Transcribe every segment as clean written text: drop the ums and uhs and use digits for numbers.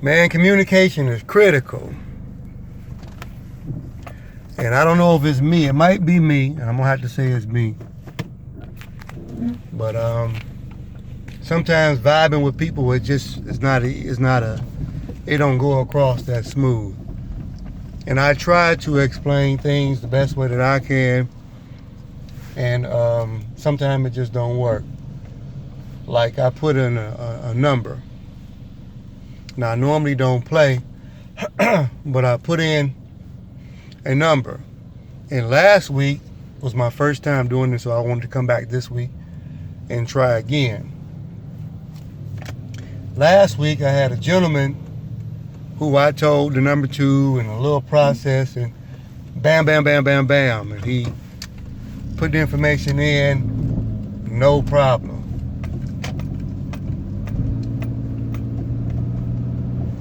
Man, communication is critical. And I don't know if it's me. It might be me, and I'm gonna have to say it's me. But sometimes vibing with people, it don't go across that smooth. And I try to explain things the best way that I can, and sometimes it just don't work. Like I put in a number. Now I normally don't play, but I put in a number. And last week was my first time doing this, so I wanted to come back this week and try again. Last week I had a gentleman who I told the number to in a little process, and bam, bam, bam, bam, bam. And he put the information in, no problem.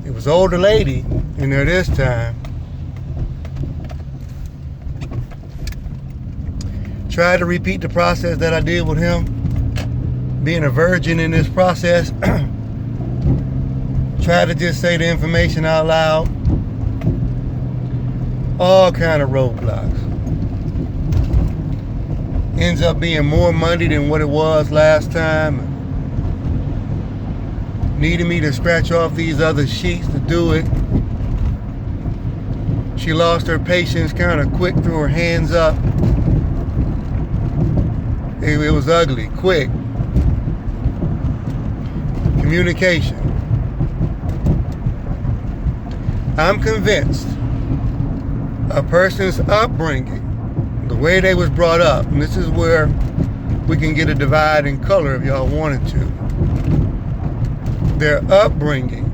It was an older lady in there this time. Tried to repeat the process that I did with him. Being a virgin in this process. Tried to just say the information out loud. All kind of roadblocks. Ends up being more money than what it was last time. Needed me to scratch off these other sheets to do it. She lost her patience kind of quick, threw her hands up. It was ugly, quick. Communication. I'm convinced a person's upbringing, the way they was brought up, and this is where we can get a divide in color if y'all wanted to. Their upbringing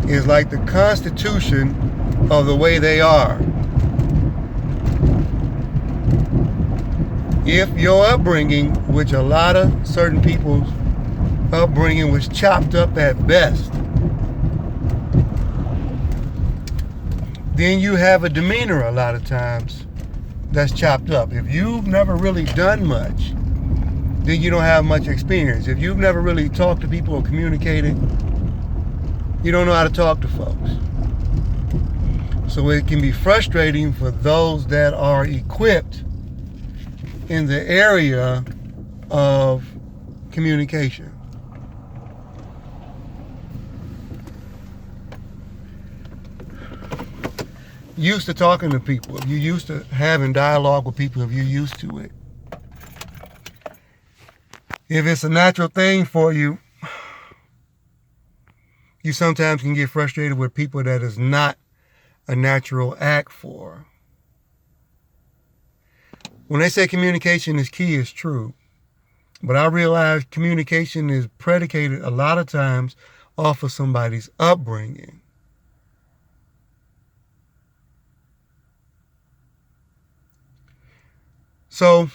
is like the constitution of the way they are. If your upbringing, which a lot of certain people's upbringing was chopped up at best, then you have a demeanor a lot of times that's chopped up. If you've never really done much, then you don't have much experience. If you've never really talked to people or communicated, you don't know how to talk to folks. So it can be frustrating for those that are equipped in the area of communication. Used to talking to people, if you're used to having dialogue with people, if you're used to it. If it's a natural thing for you, you sometimes can get frustrated with people that is not a natural act for. When they say communication is key, it's true. But I realize communication is predicated a lot of times off of somebody's upbringing. So,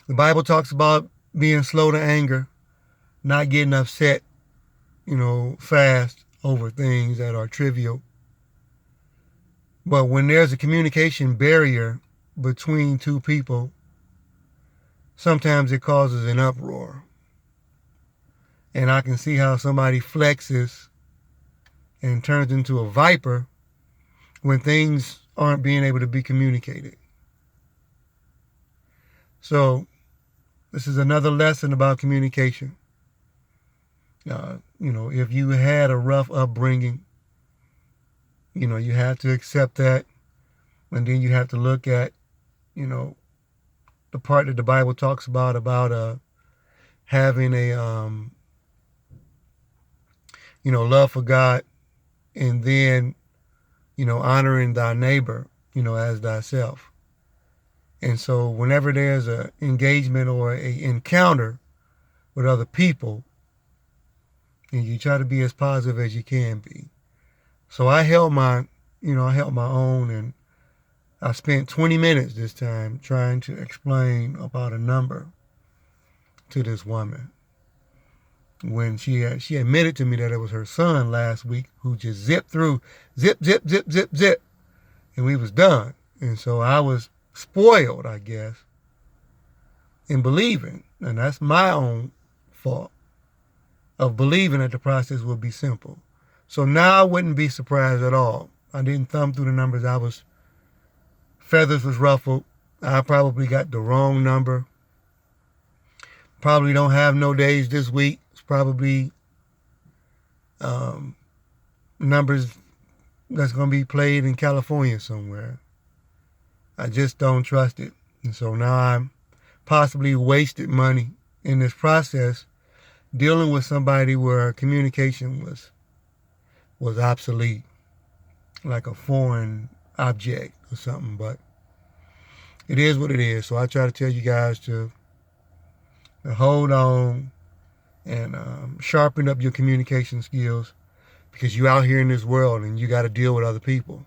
the Bible talks about being slow to anger, not getting upset, fast over things that are trivial. But when there's a communication barrier between two people, sometimes it causes an uproar. And I can see how somebody flexes and turns into a viper when things aren't being able to be communicated. So, this is another lesson about communication. If you had a rough upbringing, you have to accept that. And then you have to look at, the part that the Bible talks about having a, love for God, and then, honoring thy neighbor, as thyself. And so whenever there's an engagement or an encounter with other people, and you try to be as positive as you can be. So I held my own, and I spent 20 minutes this time trying to explain about a number to this woman. When she admitted to me that it was her son last week who just zipped through, zip, zip, zip, zip, zip, and we was done. And so I was spoiled, I guess, in believing, and that's my own fault. of believing that the process would be simple. So now I wouldn't be surprised at all. I didn't thumb through the numbers. Feathers was ruffled. I probably got the wrong number. Probably don't have no days this week. It's probably numbers that's going to be played in California somewhere. I just don't trust it. And so now I'm possibly wasted money in this process dealing with somebody where communication was obsolete, like a foreign object or something. But it is what it is. So I try to tell you guys to hold on and sharpen up your communication skills, because you out here in this world and you got to deal with other people.